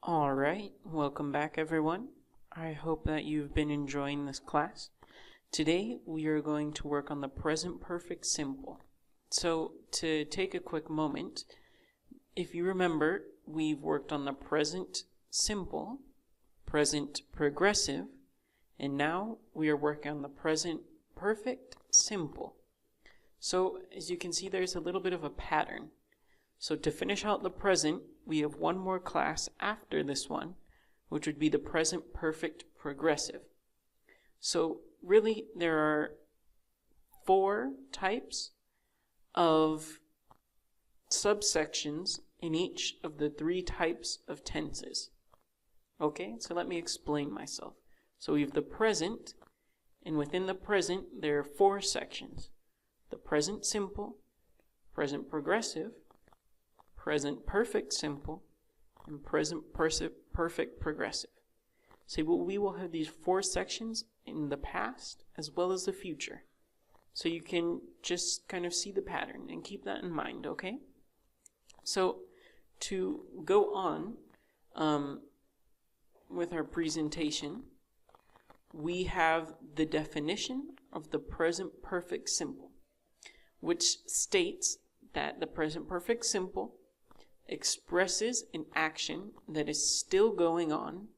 Alright, welcome back everyone. I hope that you've been enjoying this class. Today we are going to work on the present perfect simple. So to take a quick moment, if you remember, we've worked on the present simple, present progressive, and now we are working on the present perfect simple. So as you can see, there's a little bit of a pattern. So to finish out the present, we have one more class after this one, which would be the present perfect progressive. So really there are 4 types of subsections in each of the 3 types of tenses. Okay, so let me explain myself. So we have the present, and within the present there are 4 sections. The present simple, present progressive, present perfect simple, and present perfect progressive. So we will have these 4 sections in the past as well as the future. So you can just kind of see the pattern and keep that in mind, okay? So to go on with our presentation, we have the definition of the present perfect simple, which states that the present perfect simple expresses an action that is still going on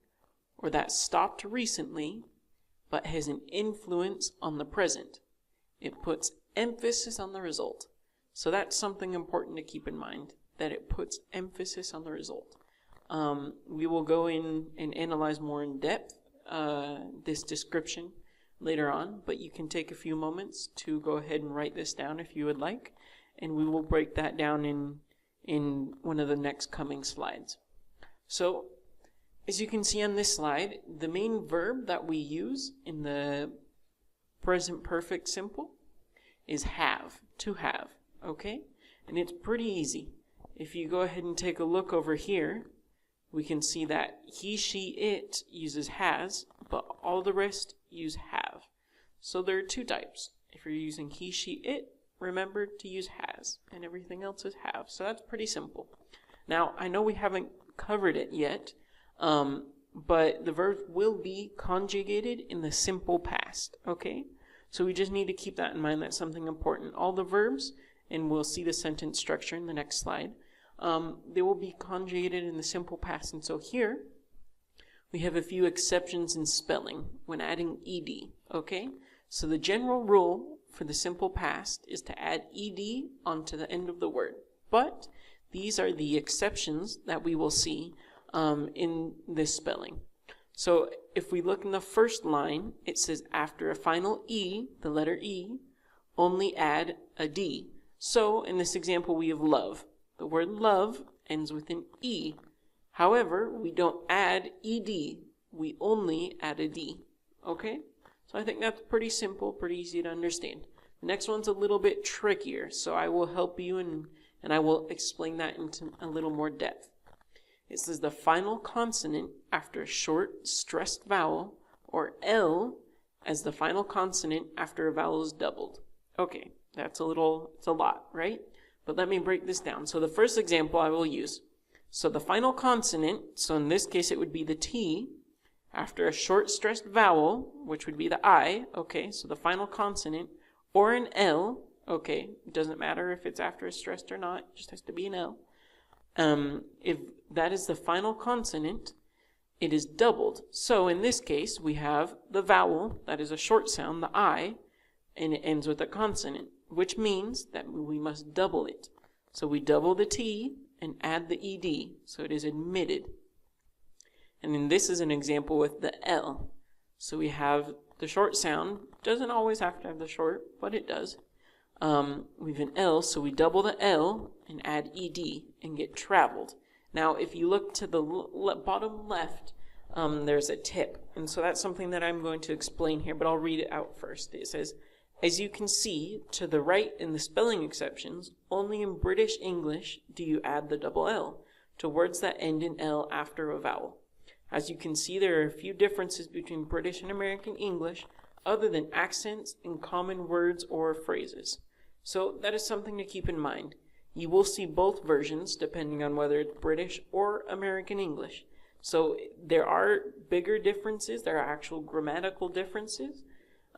or that stopped recently but has an influence on the present. It puts emphasis on the result. So that's something important to keep in mind, that it puts emphasis on the result. We will go in and analyze more in depth this description later on, but you can take a few moments to go ahead and write this down if you would like, and we will break that down in one of the next coming slides. So as you can see on this slide, the main verb that we use in the present perfect simple is have, to have, okay? And it's pretty easy. If you go ahead and take a look over here, we can see that he, she, it uses has, but all the rest use have. So there are 2 types. If you're using he, she, it, remember to use has, and everything else is have. So that's pretty simple. Now, I know we haven't covered it yet, but the verb will be conjugated in the simple past, okay? So we just need to keep that in mind. That's something important. All the verbs, and we'll see the sentence structure in the next slide, they will be conjugated in the simple past. And so here, we have a few exceptions in spelling when adding ed, okay? So the general rule for the simple past is to add ed onto the end of the word. But these are the exceptions that we will see in this spelling. So if we look in the first line, it says after a final e, the letter e, only add a d. So in this example we have love. The word love ends with an e. However, we don't add ed. We only add a d. Okay? So I think that's pretty simple, pretty easy to understand. The next one's a little bit trickier, so I will help you and I will explain that into a little more depth. It says the final consonant after a short stressed vowel, or L, as the final consonant after a vowel is doubled. Okay, it's a lot, right? But let me break this down. So the first example I will use. So the final consonant, so in this case it would be the T, after a short stressed vowel, which would be the I, okay, so the final consonant, or an L, okay, it doesn't matter if it's after a stressed or not, it just has to be an L. If that is the final consonant, it is doubled. So in this case, we have the vowel, that is a short sound, the I, and it ends with a consonant, which means that we must double it. So we double the T and add the ed, so it is admitted. And then this is an example with the L. So we have the short sound, doesn't always have to have the short, but it does. We have an L, so we double the L and add ed and get traveled. Now, if you look to the bottom left, there's a tip. And so that's something that I'm going to explain here, but I'll read it out first. It says, as you can see, to the right in the spelling exceptions, only in British English do you add the double L to words that end in L after a vowel. As you can see, there are a few differences between British and American English other than accents and common words or phrases. So that is something to keep in mind. You will see both versions depending on whether it's British or American English. So there are bigger differences. There are actual grammatical differences.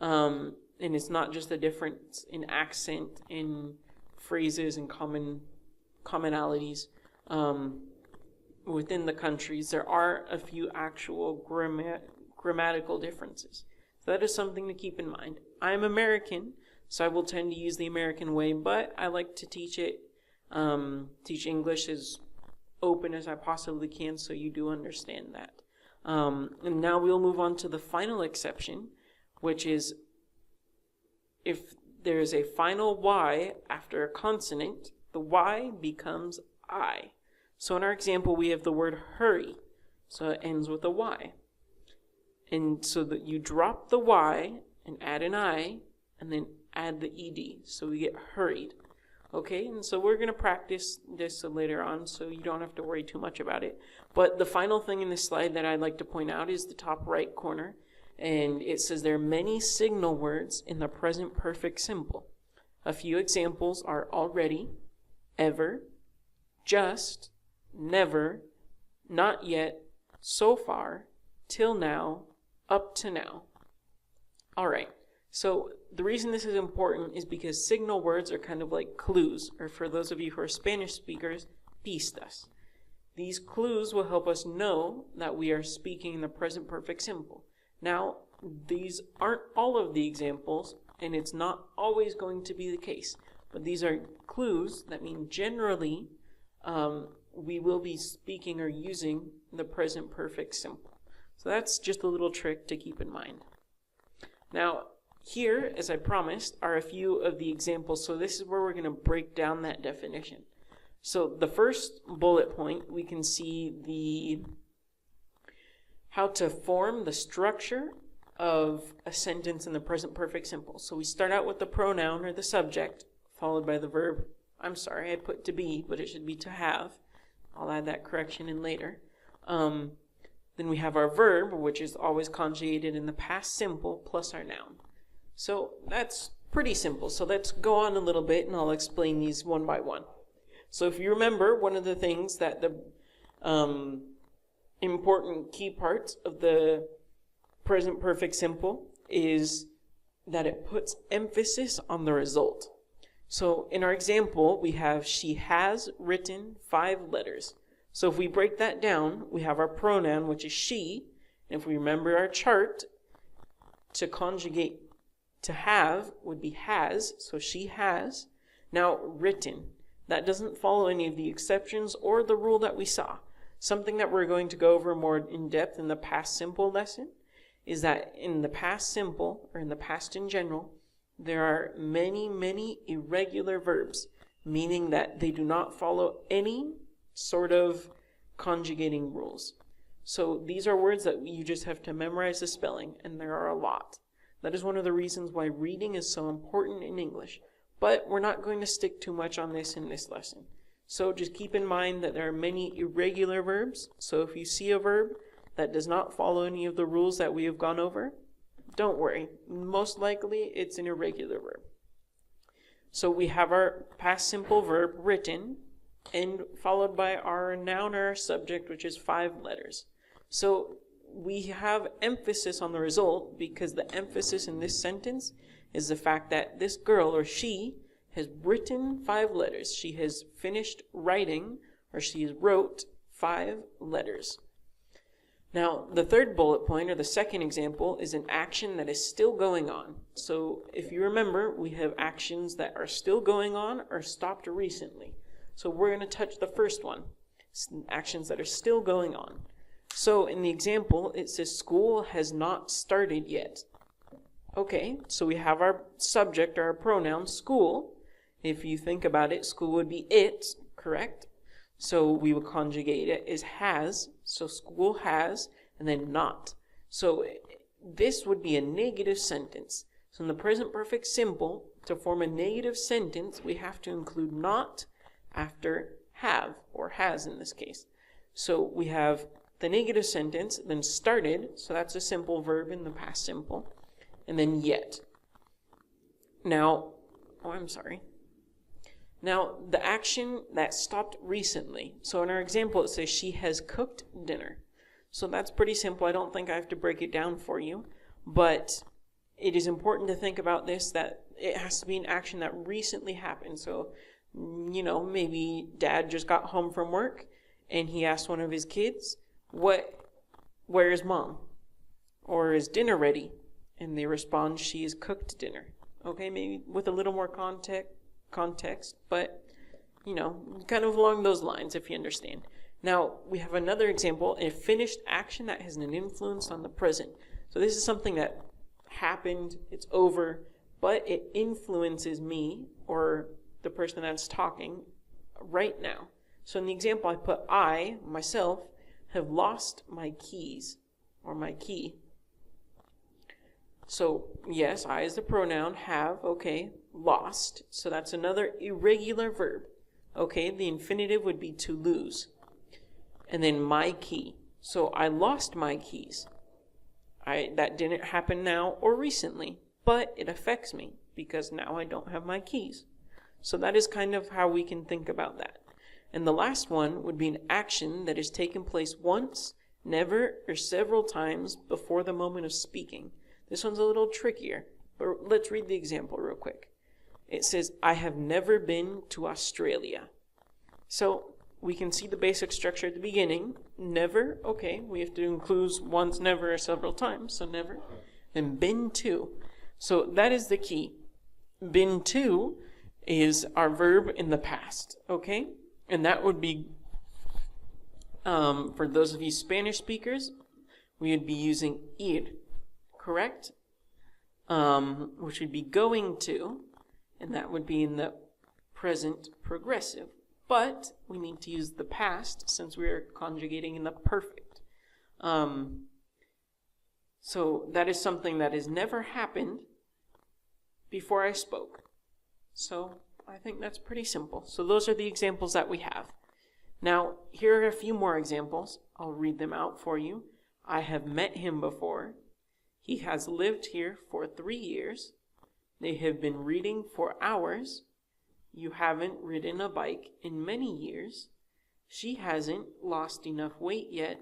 And it's not just a difference in accent, in phrases and commonalities within the countries. There are a few actual grammatical differences. So that is something to keep in mind. I'm American, so I will tend to use the American way, but I like to teach English as open as I possibly can, so you do understand that. And now we'll move on to the final exception, which is if there is a final Y after a consonant, the Y becomes I. So in our example, we have the word hurry, so it ends with a Y. And so that you drop the Y and add an I, and then add the ED, so we get hurried. Okay, and so we're going to practice this later on, so you don't have to worry too much about it. But the final thing in this slide that I'd like to point out is the top right corner, and it says there are many signal words in the present perfect simple. A few examples are already, ever, just, never, not yet, so far, till now, up to now. All right, so the reason this is important is because signal words are kind of like clues, or for those of you who are Spanish speakers, pistas. These clues will help us know that we are speaking in the present perfect simple. Now, these aren't all of the examples, and it's not always going to be the case, but these are clues that mean generally we will be speaking or using the present perfect simple. So that's just a little trick to keep in mind. Now, here, as I promised, are a few of the examples. So this is where we're going to break down that definition. So the first bullet point, we can see how to form the structure of a sentence in the present perfect simple. So we start out with the pronoun or the subject, followed by the verb. I'm sorry, I put to be, but it should be to have. I'll add that correction in later. Then we have our verb, which is always conjugated in the past simple, plus our noun. So that's pretty simple. So let's go on a little bit, and I'll explain these one by one. So if you remember, one of the things that the important key parts of the present perfect simple is that it puts emphasis on the result. So in our example, we have she has written 5 letters. So if we break that down, we have our pronoun, which is she. And if we remember our chart, to conjugate to have would be has. So she has. Now, written. That doesn't follow any of the exceptions or the rule that we saw. Something that we're going to go over more in depth in the past simple lesson is that in the past simple, or in the past in general, there are many, many irregular verbs, meaning that they do not follow any sort of conjugating rules. So these are words that you just have to memorize the spelling, and there are a lot. That is one of the reasons why reading is so important in English. But we're not going to stick too much on this in this lesson. So just keep in mind that there are many irregular verbs. So if you see a verb that does not follow any of the rules that we have gone over, don't worry. Most likely it's an irregular verb. So we have our past simple verb, written, and followed by our noun or our subject, which is 5 letters. So we have emphasis on the result because the emphasis in this sentence is the fact that this girl, or she, has written 5 letters. She has finished writing, or she has wrote 5 letters. Now, the third bullet point, or the second example, is an action that is still going on. So if you remember, we have actions that are still going on or stopped recently. So we're going to touch the first one, actions that are still going on. So in the example, it says school has not started yet. Okay, so we have our subject or our pronoun, school. If you think about it, school would be it, correct? So we would conjugate it as has, so school has, and then not. So this would be a negative sentence. So in the present perfect simple, to form a negative sentence, we have to include not after have, or has in this case. So we have the negative sentence, then started, so that's a simple verb in the past simple, and then yet. Now, Now, the action that stopped recently. So in our example, it says she has cooked dinner. So that's pretty simple. I don't think I have to break it down for you, but it is important to think about this, that it has to be an action that recently happened. So, maybe dad just got home from work and he asked one of his kids, where is mom? Or is dinner ready? And they respond, she has cooked dinner. Okay, maybe with a little more context, but, kind of along those lines, if you understand. Now, we have another example, a finished action that has an influence on the present. So this is something that happened, it's over, but it influences me or the person that's talking right now. So in the example, I put I, myself, have lost my keys or my key. So yes, I is the pronoun, have, okay, lost. So that's another irregular verb. Okay, the infinitive would be to lose. And then my key. So I lost my keys. That didn't happen now or recently, but it affects me because now I don't have my keys. So that is kind of how we can think about that. And the last one would be an action that has taken place once, never, or several times before the moment of speaking. This one's a little trickier, but let's read the example real quick. It says, I have never been to Australia. So we can see the basic structure at the beginning. Never, okay, we have to include once, never, or several times, so never. And been to. So that is the key. Been to is our verb in the past, okay? And that would be, for those of you Spanish speakers, we would be using ir, correct? Which would be going to, and that would be in the present progressive. But we need to use the past since we are conjugating in the perfect. So that is something that has never happened before I spoke. So I think that's pretty simple. So those are the examples that we have. Now, here are a few more examples. I'll read them out for you. I have met him before. He has lived here for 3 years. They have been reading for hours. You haven't ridden a bike in many years. She hasn't lost enough weight yet.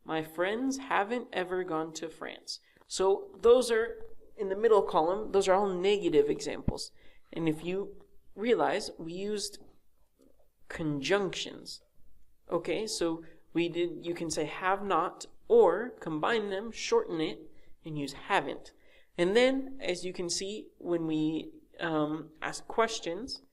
My friends haven't ever gone to France. So those are, in the middle column, those are all negative examples. And if you realize, we used conjunctions. Okay, so you can say have not, or combine them, shorten it, and use haven't. And then, as you can see, when we ask questions,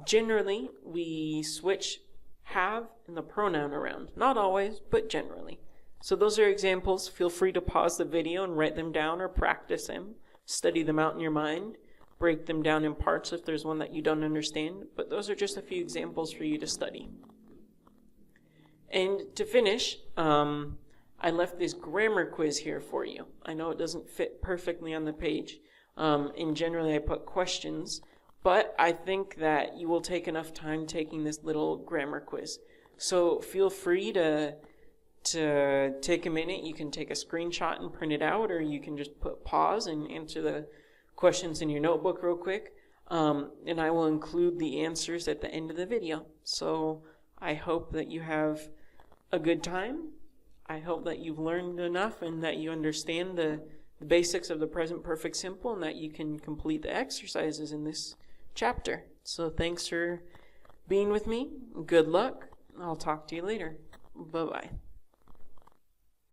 generally we switch have and the pronoun around. Not always, but generally. So those are examples. Feel free to pause the video and write them down or practice them. Study them out in your mind. Break them down in parts if there's one that you don't understand. But those are just a few examples for you to study. And to finish, I left this grammar quiz here for you. I know it doesn't fit perfectly on the page. And generally I put questions, but I think that you will take enough time taking this little grammar quiz. So feel free to take a minute. You can take a screenshot and print it out, or you can just put pause and answer the questions in your notebook real quick. And I will include the answers at the end of the video. So I hope that you have a good time. I hope that you've learned enough and that you understand the basics of the present perfect simple and that you can complete the exercises in this chapter. So thanks for being with me. Good luck. I'll talk to you later. Bye-bye.